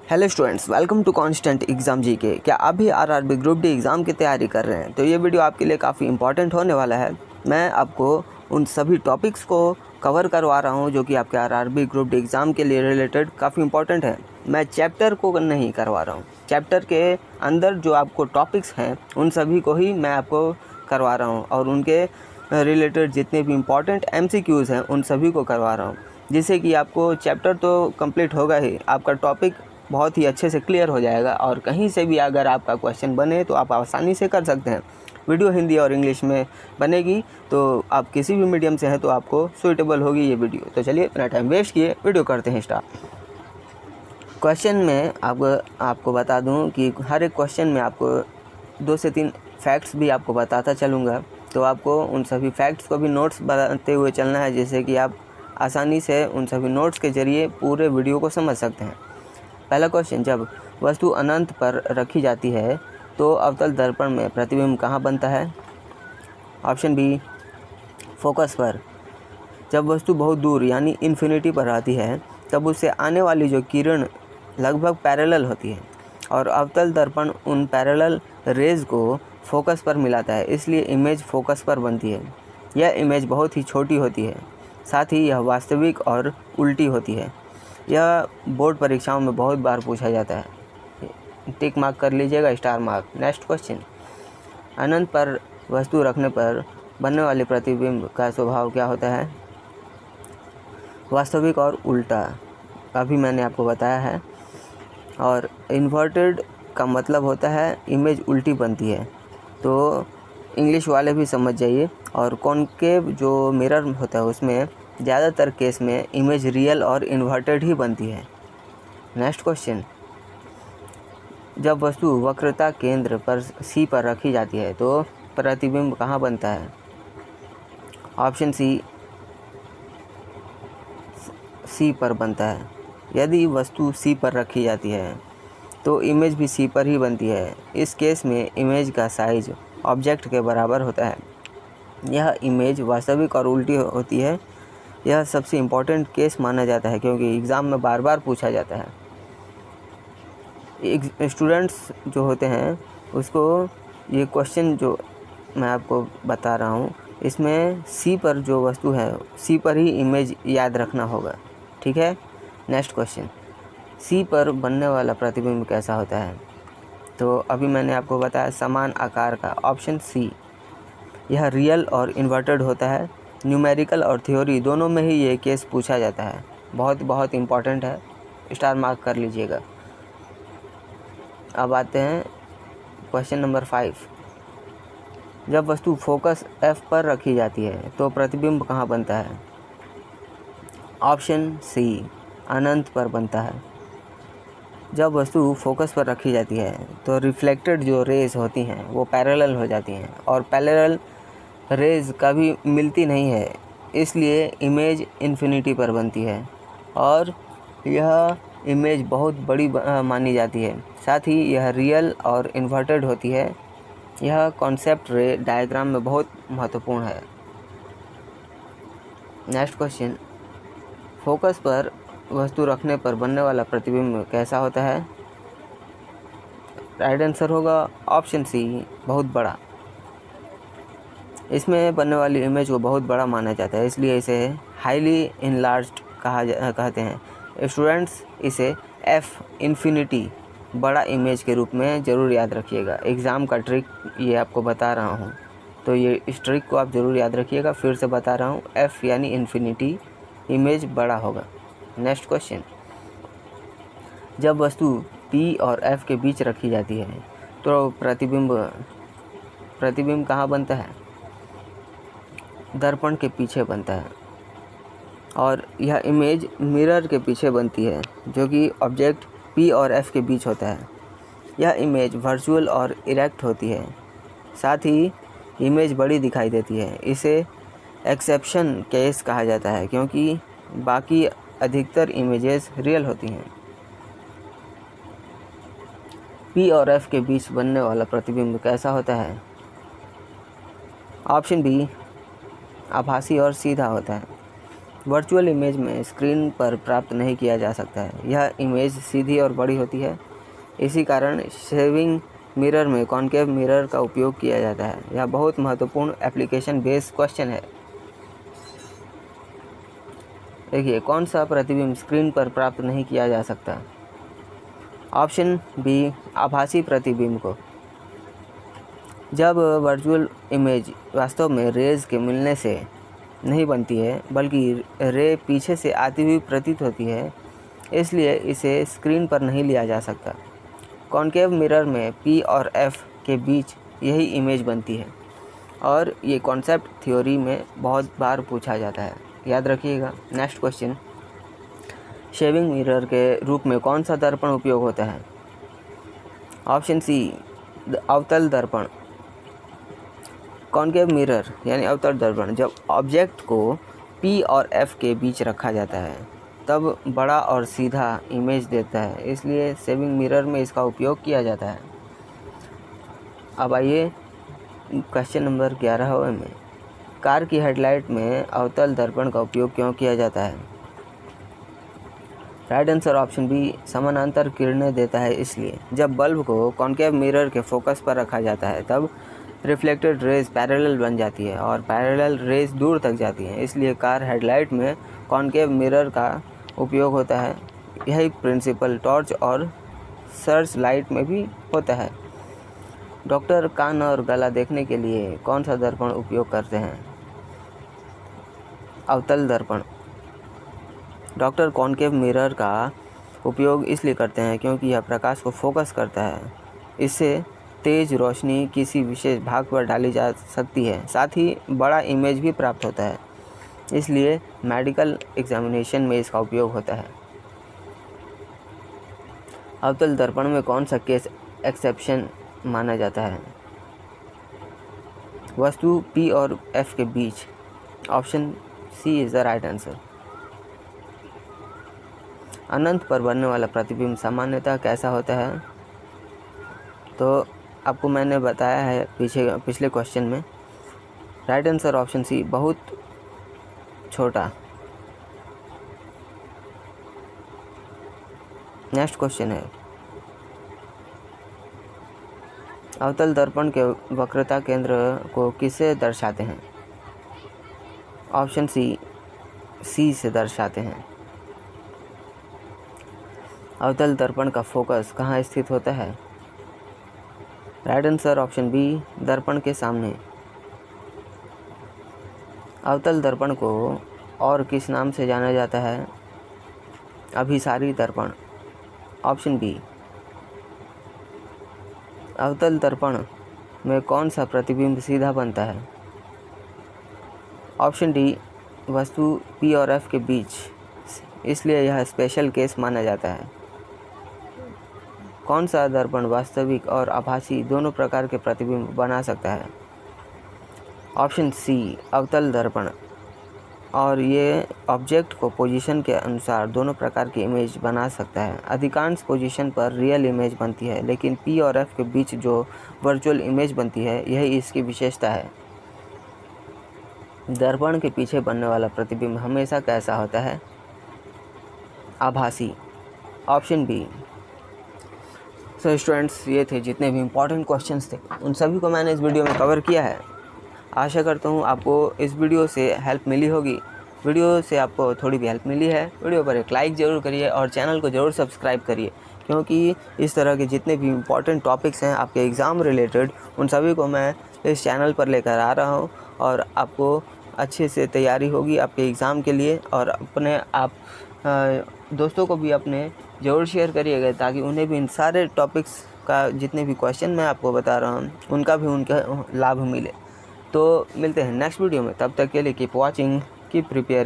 Hello students, welcome to constant exam GK. क्या आप भी आरआरबी ग्रुप डी एग्ज़ाम की तैयारी कर रहे हैं? तो ये वीडियो आपके लिए काफ़ी इंपॉर्टेंट होने वाला है। मैं आपको उन सभी टॉपिक्स को कवर करवा रहा हूँ जो कि आपके आरआरबी ग्रुप डी एग्ज़ाम के लिए रिलेटेड काफ़ी इंपॉर्टेंट है। मैं चैप्टर को नहीं करवा रहा हूँ, चैप्टर के अंदर जो आपको टॉपिक्स हैं उन सभी को ही मैं आपको करवा रहा हूँ और उनके रिलेटेड जितने भी इम्पॉर्टेंट MCQs हैं उन सभी को करवा रहा हूँ, जिससे कि आपको चैप्टर तो कंप्लीट होगा ही, आपका टॉपिक बहुत ही अच्छे से क्लियर हो जाएगा और कहीं से भी अगर आपका क्वेश्चन बने तो आप आसानी से कर सकते हैं। वीडियो हिंदी और इंग्लिश में बनेगी, तो आप किसी भी मीडियम से हैं तो आपको सूटेबल होगी ये वीडियो। तो चलिए अपना टाइम वेस्ट किए वीडियो करते हैं स्टार्ट। क्वेश्चन में आपको बता दूं कि हर एक क्वेश्चन में आपको 2 से 3 फैक्ट्स भी आपको बताता चलूँगा, तो आपको उन सभी फैक्ट्स को भी नोट्स बनाते हुए चलना है, जिससे कि आप आसानी से उन सभी नोट्स के ज़रिए पूरे वीडियो को समझ सकते हैं। पहला क्वेश्चन, जब वस्तु अनंत पर रखी जाती है तो अवतल दर्पण में प्रतिबिंब कहाँ बनता है? ऑप्शन बी, फोकस पर। जब वस्तु बहुत दूर यानी इन्फिनिटी पर आती है तब उससे आने वाली जो किरण लगभग पैरेलल होती है और अवतल दर्पण उन पैरेलल रेज को फोकस पर मिलाता है, इसलिए इमेज फोकस पर बनती है। यह इमेज बहुत ही छोटी होती है, साथ ही यह वास्तविक और उल्टी होती है। यह बोर्ड परीक्षाओं में बहुत बार पूछा जाता है। टिक मार्क कर लीजिएगा, स्टार मार्क। नेक्स्ट क्वेश्चन, अनंत पर वस्तु रखने पर बनने वाले प्रतिबिंब का स्वभाव क्या होता है? वास्तविक और उल्टा, अभी मैंने आपको बताया है। और इन्वर्टेड का मतलब होता है इमेज उल्टी बनती है, तो इंग्लिश वाले भी समझ जाइए। और कॉनकेव जो मिरर होता है उसमें ज़्यादातर केस में इमेज रियल और इन्वर्टेड ही बनती है। नेक्स्ट क्वेश्चन, जब वस्तु वक्रता केंद्र पर C पर रखी जाती है तो प्रतिबिंब कहाँ बनता है? ऑप्शन सी पर बनता है। यदि वस्तु C पर रखी जाती है तो इमेज भी C पर ही बनती है। इस केस में इमेज का साइज ऑब्जेक्ट के बराबर होता है। यह इमेज वास्तविक और उल्टी होती है। यह सबसे इम्पोर्टेंट केस माना जाता है क्योंकि एग्ज़ाम में बार बार पूछा जाता है। स्टूडेंट्स जो होते हैं उसको ये क्वेश्चन जो मैं आपको बता रहा हूँ इसमें C पर जो वस्तु है C पर ही इमेज याद रखना होगा, ठीक है। नेक्स्ट क्वेश्चन, C पर बनने वाला प्रतिबिंब कैसा होता है? तो अभी मैंने आपको बताया समान आकार का, ऑप्शन सी। यह रियल और इन्वर्टेड होता है। न्यूमेरिकल और थ्योरी दोनों में ही ये केस पूछा जाता है। बहुत इम्पॉर्टेंट है, स्टार मार्क कर लीजिएगा। अब आते हैं क्वेश्चन नंबर 5, जब वस्तु फोकस F पर रखी जाती है तो प्रतिबिंब कहाँ बनता है? ऑप्शन सी, अनंत पर बनता है। जब वस्तु फोकस पर रखी जाती है तो रिफ्लेक्टेड जो रेज होती हैं वो पैरेलल हो जाती हैं और पैरेलल रेज कभी मिलती नहीं है, इसलिए इमेज इन्फिनिटी पर बनती है और यह इमेज बहुत बड़ी मानी जाती है। साथ ही यह रियल और इन्वर्टेड होती है। यह कॉन्सेप्ट रे डायग्राम में बहुत महत्वपूर्ण है। नेक्स्ट क्वेश्चन, फोकस पर वस्तु रखने पर बनने वाला प्रतिबिंब कैसा होता है? राइट आंसर होगा ऑप्शन सी, बहुत बड़ा। इसमें बनने वाली इमेज को बहुत बड़ा माना जाता है, इसलिए इसे हाईली इनलार्ज्ड कहते हैं। स्टूडेंट्स इसे F इन्फिनिटी बड़ा इमेज के रूप में ज़रूर याद रखिएगा। एग्ज़ाम का ट्रिक ये आपको बता रहा हूँ, तो ये इस ट्रिक को आप ज़रूर याद रखिएगा। फिर से बता रहा हूँ, F यानी इन्फिनिटी, इमेज बड़ा होगा। नेक्स्ट क्वेश्चन, जब वस्तु P और F के बीच रखी जाती है तो प्रतिबिंब कहाँ बनता है? दर्पण के पीछे बनता है और यह इमेज मिरर के पीछे बनती है जो कि ऑब्जेक्ट P और F के बीच होता है। यह इमेज वर्चुअल और इरेक्ट होती है, साथ ही इमेज बड़ी दिखाई देती है। इसे एक्सेप्शन केस कहा जाता है क्योंकि बाकी अधिकतर इमेजेस रियल होती हैं। P और F के बीच बनने वाला प्रतिबिंब कैसा होता है? ऑप्शन बी, आभासी और सीधा होता है। वर्चुअल इमेज में स्क्रीन पर प्राप्त नहीं किया जा सकता है। यह इमेज सीधी और बड़ी होती है। इसी कारण शेविंग मिरर में कॉनकेव मिरर का उपयोग किया जाता है। यह बहुत महत्वपूर्ण एप्लीकेशन बेस्ड क्वेश्चन है। देखिए, कौन सा प्रतिबिंब स्क्रीन पर प्राप्त नहीं किया जा सकता? ऑप्शन बी, आभासी प्रतिबिंब को। जब वर्चुअल इमेज वास्तव में रेज के मिलने से नहीं बनती है, बल्कि रे पीछे से आती हुई प्रतीत होती है, इसलिए इसे स्क्रीन पर नहीं लिया जा सकता। कॉनकेव मिरर में P और F के बीच यही इमेज बनती है और ये कॉन्सेप्ट थ्योरी में बहुत बार पूछा जाता है, याद रखिएगा। नेक्स्ट क्वेश्चन, शेविंग मिरर के रूप में कौन सा दर्पण उपयोग होता है? ऑप्शन सी, अवतल दर्पण। कॉनकेव मिरर यानी अवतल दर्पण जब ऑब्जेक्ट को P और F के बीच रखा जाता है तब बड़ा और सीधा इमेज देता है, इसलिए शेविंग मिरर में इसका उपयोग किया जाता है। अब आइए क्वेश्चन नंबर 11 में, कार की हेडलाइट में अवतल दर्पण का उपयोग क्यों किया जाता है? राइट आंसर ऑप्शन बी, समानांतर किरणें देता है इसलिए। जब बल्ब को कॉनकेव मिरर के फोकस पर रखा जाता है तब रिफ्लेक्टेड रेज पैरेलल बन जाती है और पैरेलल रेज दूर तक जाती हैं, इसलिए कार हेडलाइट में कॉनकेव मिरर का उपयोग होता है। यही प्रिंसिपल टॉर्च और सर्च लाइट में भी होता है। डॉक्टर कान और गला देखने के लिए कौन सा दर्पण उपयोग करते हैं? अवतल दर्पण। डॉक्टर कॉनकेव मिरर का उपयोग इसलिए करते हैं क्योंकि यह प्रकाश को फोकस करता है। इससे तेज रोशनी किसी विशेष भाग पर डाली जा सकती है, साथ ही बड़ा इमेज भी प्राप्त होता है, इसलिए मेडिकल एग्जामिनेशन में इसका उपयोग होता है। अवतल दर्पण में कौन सा केस एक्सेप्शन माना जाता है? वस्तु P और F के बीच। Option C is the right answer. अनंत पर बनने वाला प्रतिबिंब सामान्यतः कैसा होता है? तो आपको मैंने बताया है पिछले क्वेश्चन में। राइट आंसर ऑप्शन सी, बहुत छोटा। नेक्स्ट क्वेश्चन है, अवतल दर्पण के वक्रता केंद्र को किससे दर्शाते हैं? ऑप्शन सी से दर्शाते हैं। अवतल दर्पण का फोकस कहाँ स्थित होता है? राइट आंसर ऑप्शन बी, दर्पण के सामने। अवतल दर्पण को और किस नाम से जाना जाता है? अभिसारी दर्पण। Option B. अवतल दर्पण में कौन सा प्रतिबिंब सीधा बनता है? ऑप्शन डी, वस्तु P और F के बीच, इसलिए यह स्पेशल केस माना जाता है। कौन सा दर्पण वास्तविक और आभासी दोनों प्रकार के प्रतिबिंब बना सकता है? ऑप्शन सी, अवतल दर्पण, और ये ऑब्जेक्ट को पोजीशन के अनुसार दोनों प्रकार की इमेज बना सकता है। अधिकांश पोजीशन पर रियल इमेज बनती है, लेकिन P और F के बीच जो वर्चुअल इमेज बनती है यही इसकी विशेषता है। दर्पण के पीछे बनने वाला प्रतिबिंब हमेशा कैसा होता है? आभासी। Option B. सो स्टूडेंट्स, ये थे जितने भी इम्पोर्टेंट क्वेश्चंस थे, उन सभी को मैंने इस वीडियो में कवर किया है। आशा करता हूँ आपको इस वीडियो से हेल्प मिली होगी। वीडियो से आपको थोड़ी भी हेल्प मिली है, वीडियो पर एक लाइक ज़रूर करिए और चैनल को ज़रूर सब्सक्राइब करिए, क्योंकि इस तरह के जितने भी इम्पोर्टेंट टॉपिक्स हैं आपके एग्ज़ाम रिलेटेड, उन सभी को मैं इस चैनल पर लेकर आ रहा हूँ और आपको अच्छे से तैयारी होगी आपके एग्ज़ाम के लिए। और अपने आप दोस्तों को भी अपने ज़रूर शेयर करिएगा, ताकि उन्हें भी इन सारे टॉपिक्स का जितने भी क्वेश्चन मैं आपको बता रहा हूँ उनका भी उनका लाभ मिले। तो मिलते हैं नेक्स्ट वीडियो में, तब तक के लिए कीप वॉचिंग, कीप प्रिपेयरिंग।